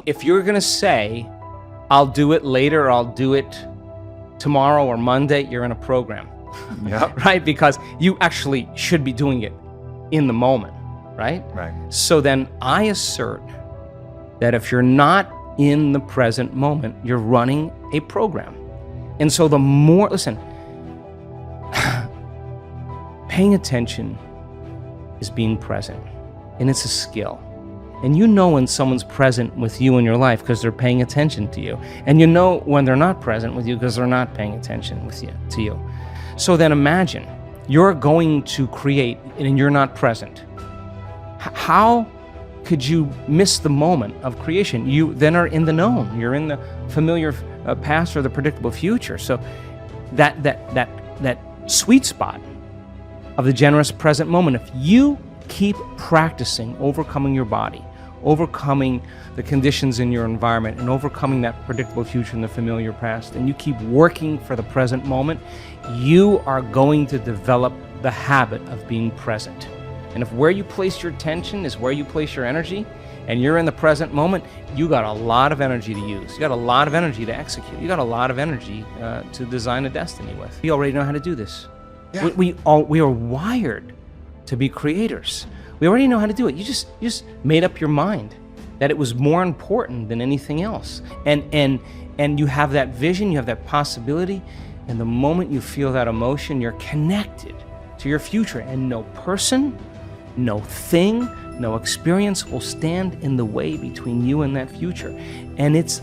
if you're going to say, I'll do it later, or I'll do it tomorrow or Monday, you're in a program. Yeah. Right? Because you actually should be doing it in the moment, right? Right. So then I assert that if you're not in the present moment, you're running a program. And so the more, listen, paying attention is being present, and it's a skill. And you know when someone's present with you in your life because they're paying attention to you. And you know when they're not present with you because they're not paying attention to you. So then imagine you're going to create and you're not present. How could you miss the moment of creation? You then are in the known. You're in the familiar past or the predictable future. So that sweet spot of the generous present moment, if you keep practicing overcoming your body, overcoming the conditions in your environment, and overcoming that predictable future and the familiar past, and you keep working for the present moment, you are going to develop the habit of being present. And if where you place your attention is where you place your energy, and you're in the present moment, you got a lot of energy to use. You got a lot of energy to execute. You got a lot of energy to design a destiny with. We already know how to do this. Yeah. We are wired to be creators. We already know how to do it. You just made up your mind that it was more important than anything else. And you have that vision, you have that possibility, and the moment you feel that emotion, you're connected to your future, and no person, no thing, no experience will stand in the way between you and that future. And it's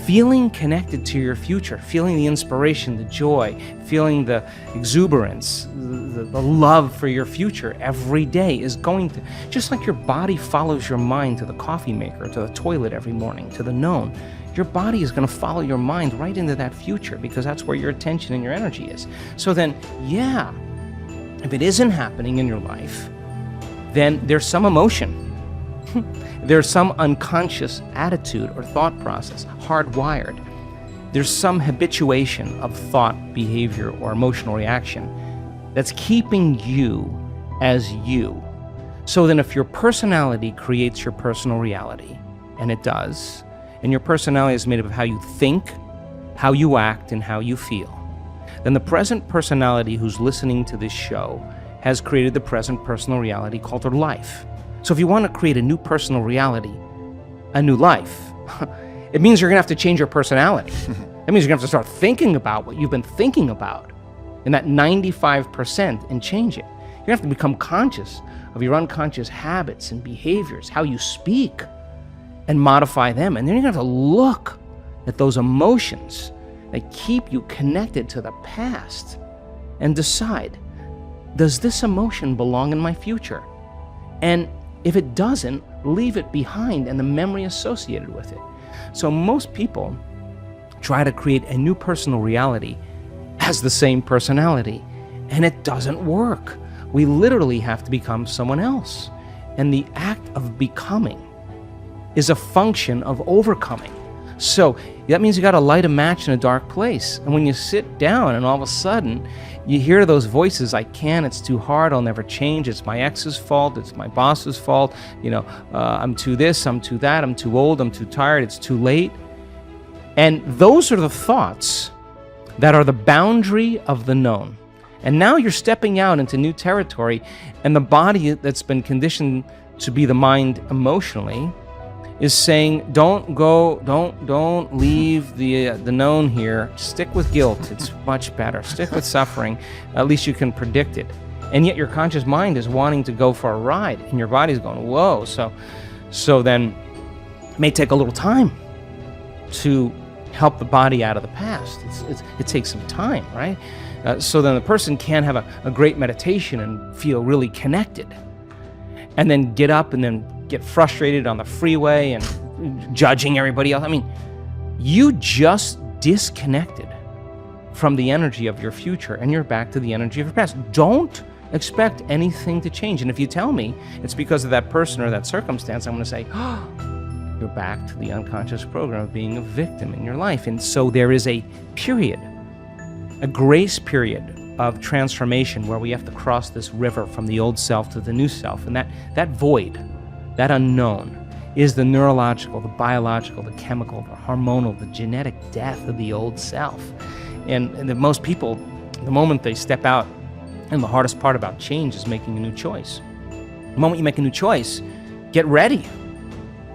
feeling connected to your future, feeling the inspiration, the joy, feeling the exuberance, the love for your future every day is going to, just like your body follows your mind to the coffee maker, to the toilet every morning, to the known, your body is going to follow your mind right into that future because that's where your attention and your energy is. So then, yeah, if it isn't happening in your life, then there's some emotion. There's some unconscious attitude or thought process, hardwired. There's some habituation of thought, behavior, or emotional reaction that's keeping you as you. So then if your personality creates your personal reality, and it does, and your personality is made up of how you think, how you act, and how you feel, then the present personality who's listening to this show has created the present personal reality called their life. So if you want to create a new personal reality, a new life, it means you're going to have to change your personality. That means you're going to have to start thinking about what you've been thinking about in that 95% and change it. You're going to have to become conscious of your unconscious habits and behaviors, how you speak, and modify them. And then you're going to have to look at those emotions that keep you connected to the past and decide, does this emotion belong in my future? And if it doesn't, leave it behind and the memory associated with it. So most people try to create a new personal reality as the same personality, and it doesn't work. We literally have to become someone else. And the act of becoming is a function of overcoming. So that means you got to light a match in a dark place. And when you sit down and all of a sudden you hear those voices, I can't, it's too hard, I'll never change, it's my ex's fault, it's my boss's fault, I'm too this, I'm too that, I'm too old, I'm too tired, it's too late. And those are the thoughts that are the boundary of the known. And now you're stepping out into new territory, and the body that's been conditioned to be the mind emotionally is saying, don't leave the known here. Stick with guilt. It's much better. Stick with suffering. At least you can predict it. And yet your conscious mind is wanting to go for a ride, and your body's going, whoa. So then it may take a little time to help the body out of the past. It takes some time, right? So then the person can have a great meditation and feel really connected, and then get up and then get frustrated on the freeway and judging everybody else. I mean, you just disconnected from the energy of your future, and you're back to the energy of your past. Don't expect anything to change. And if you tell me it's because of that person or that circumstance, I'm going to say, oh, you're back to the unconscious program of being a victim in your life. And so there is a period, a grace period of transformation where we have to cross this river from the old self to the new self. And that void, that unknown, is the neurological, the biological, the chemical, the hormonal, the genetic death of the old self. And that most people, the moment they step out, and the hardest part about change is making a new choice. The moment you make a new choice, get ready.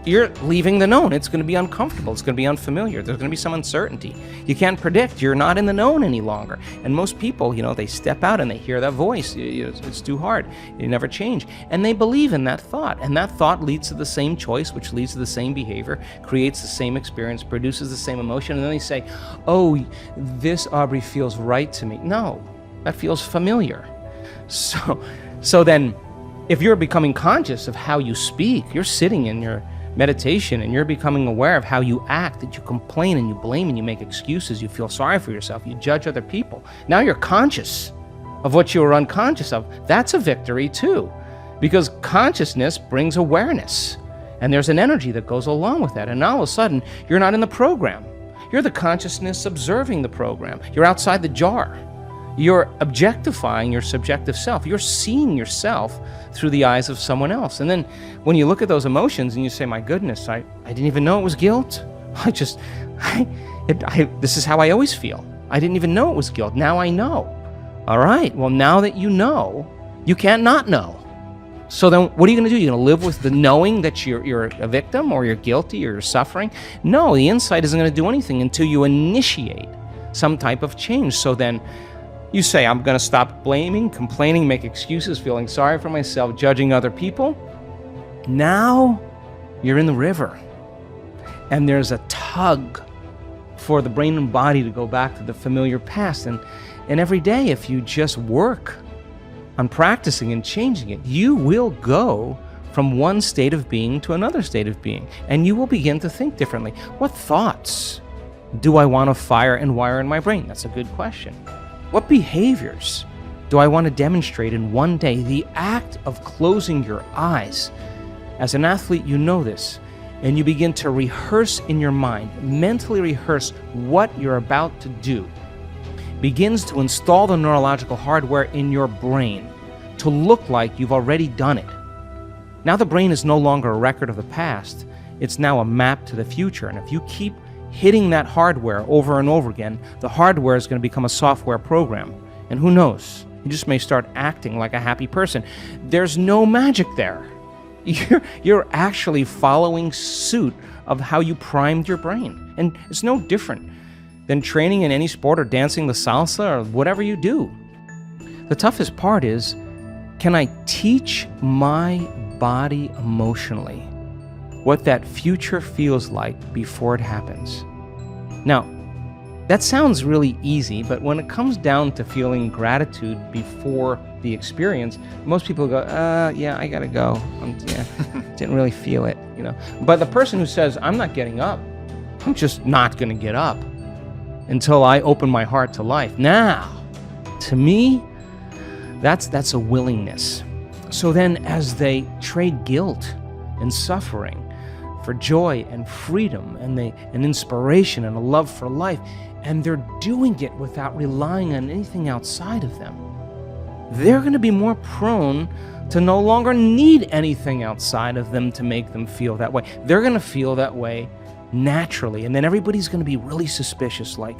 You're leaving the known. It's going to be uncomfortable. It's going to be unfamiliar. There's going to be some uncertainty. You can't predict. You're not in the known any longer. And most people, they step out and they hear that voice. It's too hard. You never change. And they believe in that thought. And that thought leads to the same choice, which leads to the same behavior, creates the same experience, produces the same emotion. And then they say, oh, this, Aubrey, feels right to me. No, that feels familiar. So then, if you're becoming conscious of how you speak, you're sitting in your meditation and you're becoming aware of how you act, that you complain and you blame and you make excuses, you feel sorry for yourself, you judge other people. Now you're conscious of what you were unconscious of. That's a victory too, because consciousness brings awareness, and there's an energy that goes along with that. And now all of a sudden, you're not in the program. You're the consciousness observing the program. You're outside the jar. You're objectifying your subjective self. You're seeing yourself through the eyes of someone else. And then when you look at those emotions and you say, my goodness, I didn't even know it was guilt. This is how I always feel. I didn't even know it was guilt. Now I know. All right, well, now that you know, you can't not know. So then what are you going to do? You're going to live with the knowing that you're a victim, or you're guilty, or you're suffering? No, the insight isn't going to do anything until you initiate some type of change. So then you say, I'm going to stop blaming, complaining, make excuses, feeling sorry for myself, judging other people. Now you're in the river. And there's a tug for the brain and body to go back to the familiar past. And every day, if you just work on practicing and changing it, you will go from one state of being to another state of being. And you will begin to think differently. What thoughts do I want to fire and wire in my brain? That's a good question. What behaviors do I want to demonstrate in one day? The act of closing your eyes. As an athlete, you know this, and you begin to rehearse in your mind, mentally rehearse what you're about to do, begins to install the neurological hardware in your brain to look like you've already done it. Now the brain is no longer a record of the past. It's now a map to the future. And if you keep hitting that hardware over and over again, the hardware is going to become a software program. And who knows? You just may start acting like a happy person. There's no magic there. You're actually following suit of how you primed your brain. And it's no different than training in any sport or dancing the salsa or whatever you do. The toughest part is, can I teach my body emotionally what that future feels like before it happens? Now, that sounds really easy, but when it comes down to feeling gratitude before the experience, most people go, yeah, I gotta go. Didn't really feel it, But the person who says, I'm not getting up, I'm just not gonna get up until I open my heart to life. Now, to me, that's a willingness. So then as they trade guilt and suffering for joy and freedom and inspiration and a love for life, and they're doing it without relying on anything outside of them, they're going to be more prone to no longer need anything outside of them to make them feel that way. They're going to feel that way naturally, and then everybody's going to be really suspicious, like,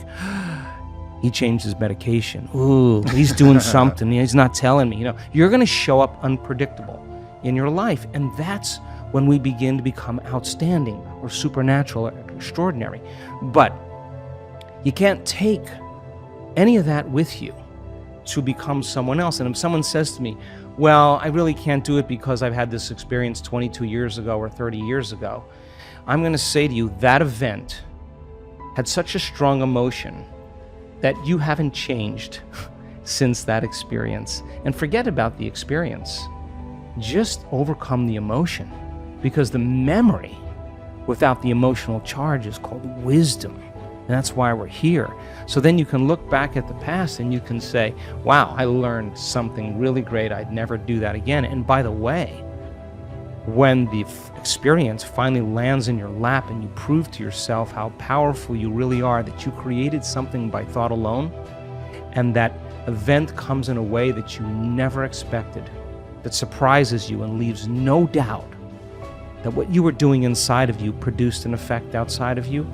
he changed his medication. Ooh, he's doing something. He's not telling me. You're going to show up unpredictable in your life, and that's when we begin to become outstanding or supernatural or extraordinary. But you can't take any of that with you to become someone else. And if someone says to me, well, I really can't do it because I've had this experience 22 years ago or 30 years ago, I'm going to say to you, that event had such a strong emotion that you haven't changed since that experience. And forget about the experience. Just overcome the emotion, because the memory without the emotional charge is called wisdom. And that's why we're here. So then you can look back at the past and you can say, wow, I learned something really great. I'd never do that again. And by the way, when the experience finally lands in your lap and you prove to yourself how powerful you really are, that you created something by thought alone, and that event comes in a way that you never expected, that surprises you and leaves no doubt, that what you were doing inside of you produced an effect outside of you,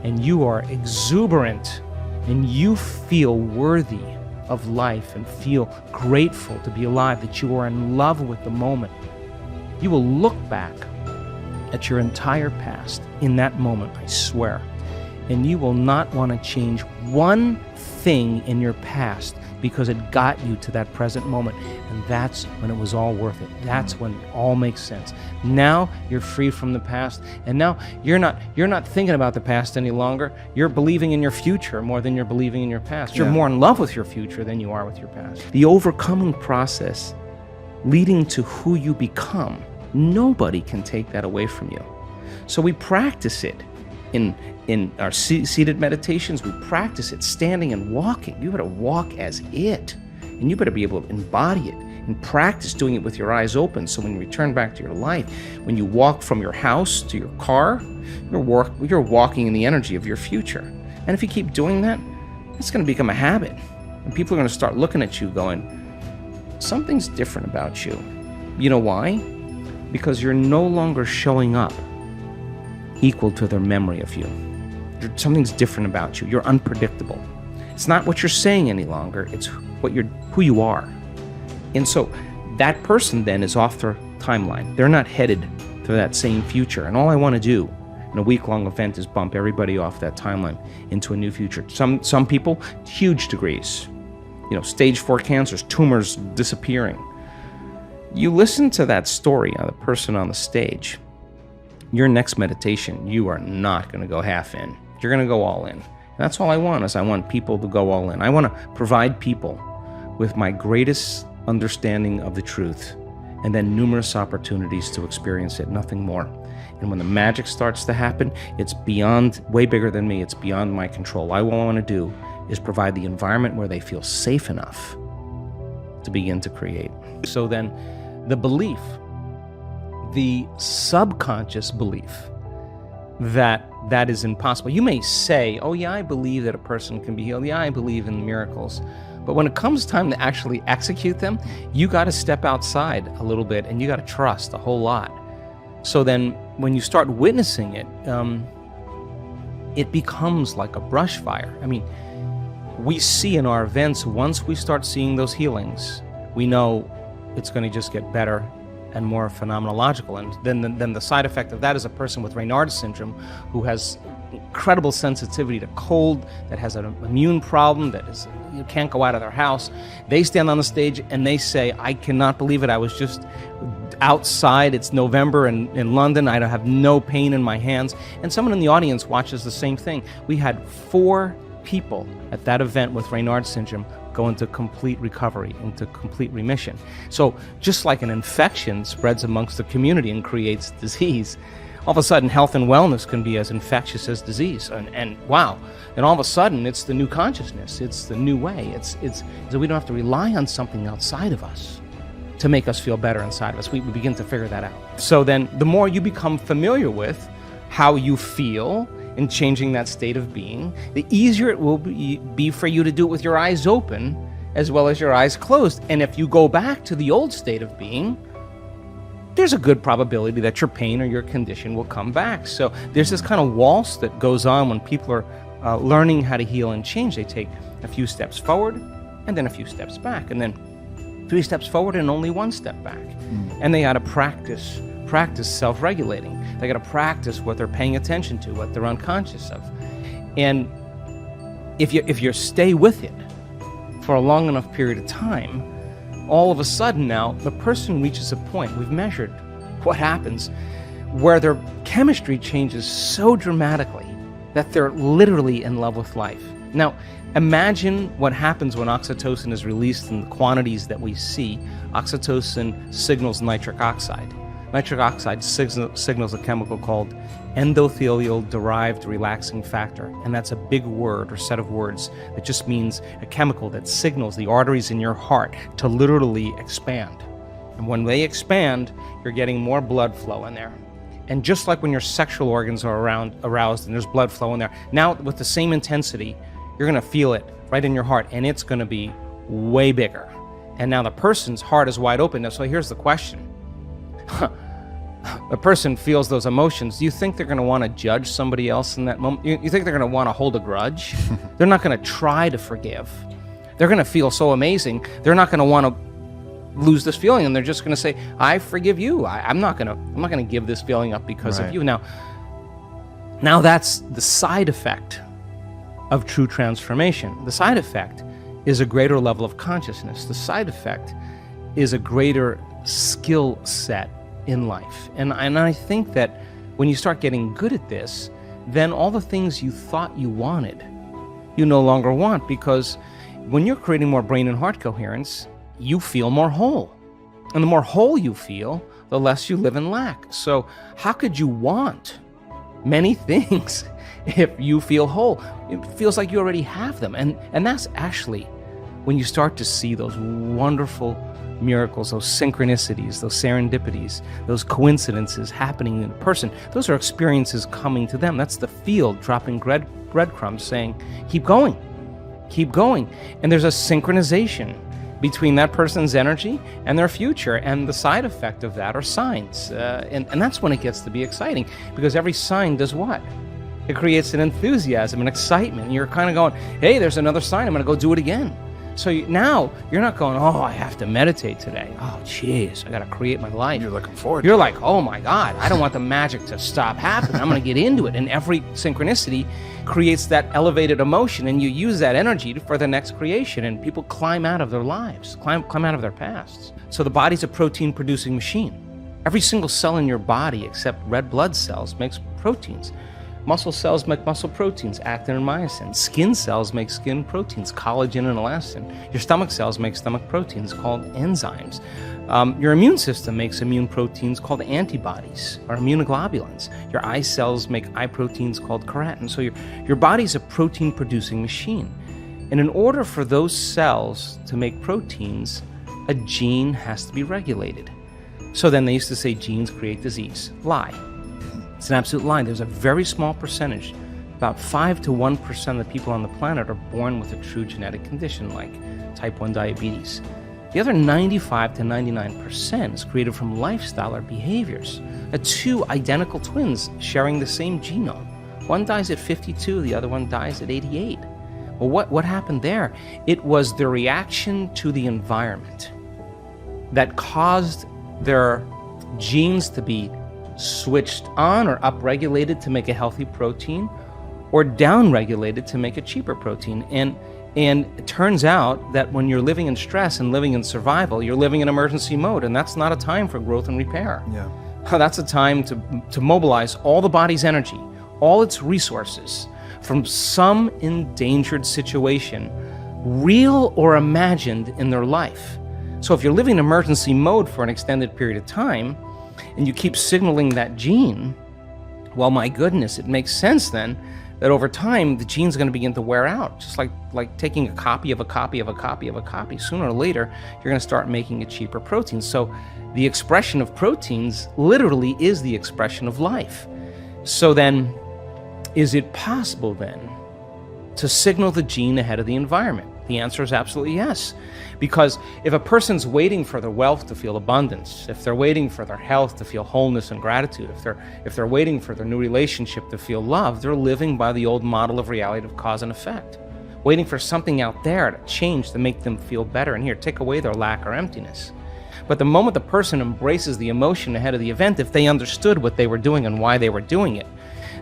and you are exuberant and you feel worthy of life and feel grateful to be alive, that you are in love with the moment, you will look back at your entire past in that moment, I swear, and you will not want to change one thing in your past because it got you to that present moment. And that's when it was all worth it. That's when it all makes sense. Now you're free from the past, and now you're not thinking about the past any longer. You're believing in your future more than you're believing in your past. You're more in love with your future than you are with your past. The overcoming process leading to who you become, nobody can take that away from you. So we practice it in our seated meditations. We practice it standing and walking. You better walk as it, and you better be able to embody it and practice doing it with your eyes open. So when you return back to your life, when you walk from your house to your car, you're walking in the energy of your future. And if you keep doing that, it's going to become a habit, and people are going to start looking at you going, something's different about you. You know why? Because you're no longer showing up equal to their memory of you. Something's different about you. You're unpredictable. It's not what you're saying any longer. It's who you are. And so that person then is off their timeline. They're not headed to that same future. And all I want to do in a week-long event is bump everybody off that timeline into a new future. Some people, huge degrees. Stage 4 cancers, tumors disappearing. You listen to that story of the person on the stage. Your next meditation, you are not going to go half in. You're going to go all in. And that's all I want, I want people to go all in. I want to provide people with my greatest understanding of the truth, and then numerous opportunities to experience it, nothing more. And when the magic starts to happen, it's beyond, way bigger than me. It's beyond my control. All I want to do is provide the environment where they feel safe enough to begin to create. So then the belief, the subconscious belief that is impossible. You may say, oh yeah, I believe that a person can be healed. Yeah, I believe in miracles. But when it comes time to actually execute them, you got to step outside a little bit, and you got to trust a whole lot. So then when you start witnessing it, it becomes like a brush fire. I mean, we see in our events, once we start seeing those healings, we know it's going to just get better and more phenomenological. And then the side effect of that is a person with Raynaud's syndrome who has incredible sensitivity to cold, that has an immune problem, you can't go out of their house. They stand on the stage and they say, I cannot believe it. I was just outside. It's November in London. I have no pain in my hands. And someone in the audience watches the same thing. We had 4 people at that event with Raynaud's syndrome go into complete recovery, into complete remission. So just like an infection spreads amongst the community and creates disease, all of a sudden health and wellness can be as infectious as disease. And wow, and all of a sudden it's the new consciousness, it's the new way. It's so we don't have to rely on something outside of us to make us feel better inside of us. We begin to figure that out. So then the more you become familiar with how you feel in changing that state of being, the easier it will be for you to do it with your eyes open as well as your eyes closed. And if you go back to the old state of being, there's a good probability that your pain or your condition will come back. So there's this kind of waltz that goes on when people are learning how to heal and change. They take a few steps forward and then a few steps back, and then 3 steps forward and only 1 step back. And they got to practice self-regulating. They got to practice what they're paying attention to, what they're unconscious of. And if you stay with it for a long enough period of time, all of a sudden now the person reaches a point, we've measured what happens, where their chemistry changes so dramatically that they're literally in love with life. Now, imagine what happens when oxytocin is released in the quantities that we see. Oxytocin signals nitric oxide. Nitric oxide signals a chemical called endothelial-derived relaxing factor, and that's a big word or set of words that just means a chemical that signals the arteries in your heart to literally expand. And when they expand, you're getting more blood flow in there. And just like when your sexual organs are aroused and there's blood flow in there, now with the same intensity, you're going to feel it right in your heart, and it's going to be way bigger. And now the person's heart is wide open. Now, so here's the question. a person feels those emotions, do you think they're going to want to judge somebody else in that moment? You think they're going to want to hold a grudge? They're not going to try to forgive. They're going to feel so amazing. They're not going to want to lose this feeling, and they're just going to say, I forgive you. I'm not going to give this feeling up because of you. Now that's the side effect of true transformation. The side effect is a greater level of consciousness. The side effect is a greater skill set in life. And I think that when you start getting good at this, then all the things you thought you wanted, you no longer want, because when you're creating more brain and heart coherence, you feel more whole. And the more whole you feel, the less you live in lack. So how could you want many things if you feel whole? It feels like you already have them. And that's actually when you start to see those wonderful miracles, those synchronicities, those serendipities, those coincidences happening in a person. Those are experiences coming to them. That's the field dropping breadcrumbs saying, keep going, keep going. And there's a synchronization between that person's energy and their future, and the side effect of that are signs. And that's when it gets to be exciting, because every sign does what? It creates an enthusiasm, an excitement. You're kind of going, hey, there's another sign, I'm going to go do it again. So now you're not going, oh, I have to meditate today. Oh, jeez, I got to create my life. You're looking forward to it. You're like, oh my God, I don't want the magic to stop happening. I'm going to get into it. And every synchronicity creates that elevated emotion, and you use that energy for the next creation. And people climb out of their lives, climb out of their pasts. So the body's a protein-producing machine. Every single cell in your body, except red blood cells, makes proteins. Muscle cells make muscle proteins, actin and myosin. Skin cells make skin proteins, collagen and elastin. Your stomach cells make stomach proteins called enzymes. Your immune system makes immune proteins called antibodies or immunoglobulins. Your eye cells make eye proteins called keratin. So your body's a protein-producing machine. And in order for those cells to make proteins, a gene has to be regulated. So then they used to say genes create disease. Lie. It's an absolute lie. There's a very small percentage, about 5 to 1% of the people on the planet are born with a true genetic condition like type 1 diabetes. The other 95 to 99% is created from lifestyle or behaviors. Two identical twins sharing the same genome. One dies at 52, the other one dies at 88. Well, what happened there? It was the reaction to the environment that caused their genes to be switched on or upregulated to make a healthy protein, or downregulated to make a cheaper protein. And it turns out that when you're living in stress and living in survival, you're living in emergency mode, and that's not a time for growth and repair. Yeah. That's a time to mobilize all the body's energy, all its resources, from some endangered situation, real or imagined, in their life. So if you're living in emergency mode for an extended period of time, and you keep signaling that gene, well, my goodness, it makes sense then that over time the gene's going to begin to wear out, just like taking a copy of a copy of a copy of a copy. Sooner or later, you're going to start making a cheaper protein. So the expression of proteins literally is the expression of life. So then, is it possible then to signal the gene ahead of the environment? The answer is absolutely yes. Because if a person's waiting for their wealth to feel abundance, if they're waiting for their health to feel wholeness and gratitude, if they're waiting for their new relationship to feel love, they're living by the old model of reality of cause and effect, waiting for something out there to change to make them feel better, and here, take away their lack or emptiness. But the moment the person embraces the emotion ahead of the event, if they understood what they were doing and why they were doing it,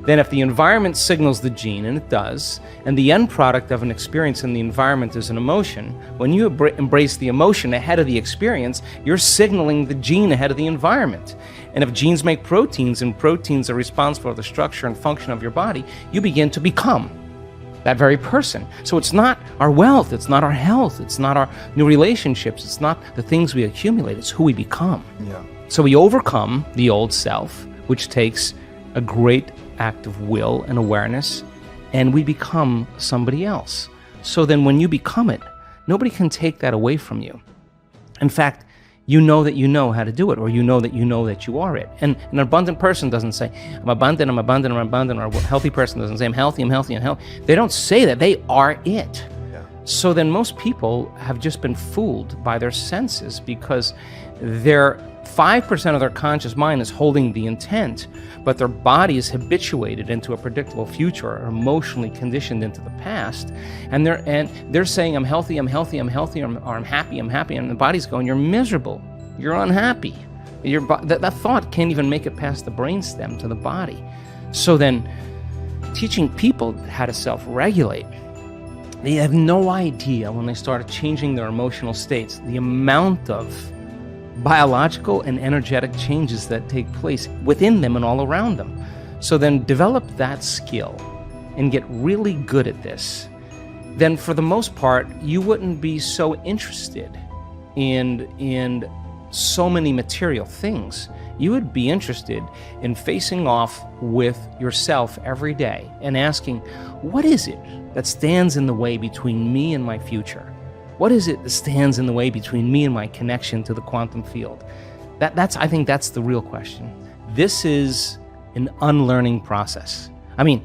then if the environment signals the gene, and it does, and the end product of an experience in the environment is an emotion, when you embrace the emotion ahead of the experience, you're signaling the gene ahead of the environment. And if genes make proteins, and proteins are responsible for the structure and function of your body, you begin to become that very person. So it's not our wealth, it's not our health, it's not our new relationships, it's not the things we accumulate, it's who we become. Yeah. So we overcome the old self, which takes a great act of will and awareness, and we become somebody else. So then when you become it, nobody can take that away from you. In fact, you know that you know how to do it, or you know that you are it. And an abundant person doesn't say, I'm abundant, I'm abundant, I'm abundant, or a healthy person doesn't say, I'm healthy, I'm healthy, I'm healthy. They don't say that, they are it. Yeah. So then most people have just been fooled by their senses, because their 5% of their conscious mind is holding the intent, but their body is habituated into a predictable future, or emotionally conditioned into the past, and they're saying, I'm healthy, I'm healthy, I'm healthy, or I'm happy, and the body's going, you're miserable, you're unhappy. That thought can't even make it past the brainstem to the body. So then teaching people how to self-regulate, they have no idea when they start changing their emotional states, the amount of biological and energetic changes that take place within them and all around them. So then develop that skill and get really good at this. Then for the most part, you wouldn't be so interested in so many material things. You would be interested in facing off with yourself every day and asking, what is it that stands in the way between me and my future? What is it that stands in the way between me and my connection to the quantum field? I think that's the real question. This is an unlearning process. I mean,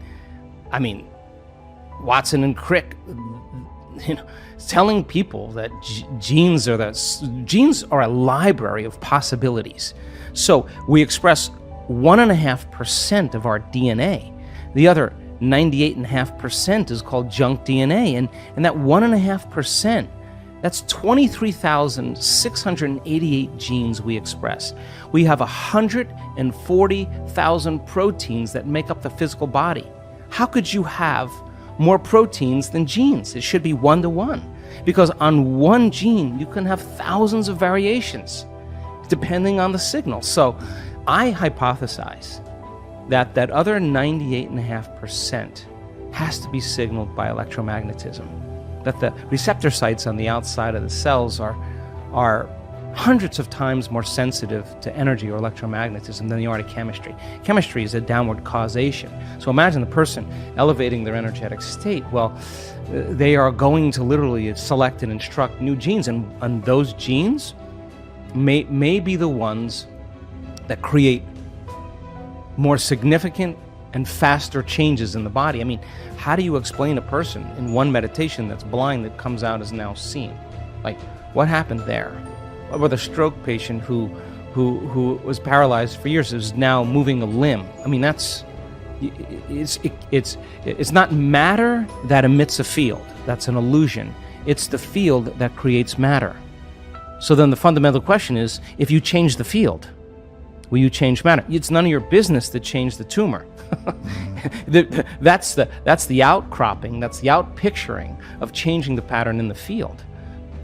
Watson and Crick, telling people that genes are a library of possibilities. So we express 1.5% of our DNA. The other 98.5% is called junk DNA, and that 1.5%, that's 23,688 genes we express. We have 140,000 proteins that make up the physical body. How could you have more proteins than genes? It should be 1-to-1, because on one gene you can have thousands of variations depending on the signal. So I hypothesize that other 98.5% has to be signaled by electromagnetism, that the receptor sites on the outside of the cells are hundreds of times more sensitive to energy or electromagnetism than they are to chemistry. Chemistry is a downward causation. So imagine the person elevating their energetic state. Well, they are going to literally select and instruct new genes, and those genes may be the ones that create more significant and faster changes in the body. I mean, how do you explain a person in one meditation that's blind that comes out as now seen? Like, what happened there? Or the stroke patient who was paralyzed for years is now moving a limb. I mean, it's not matter that emits a field. That's an illusion. It's the field that creates matter. So then the fundamental question is, if you change the field, will you change matter? It's none of your business to change the tumor. That's the outcropping, that's the outpicturing of changing the pattern in the field.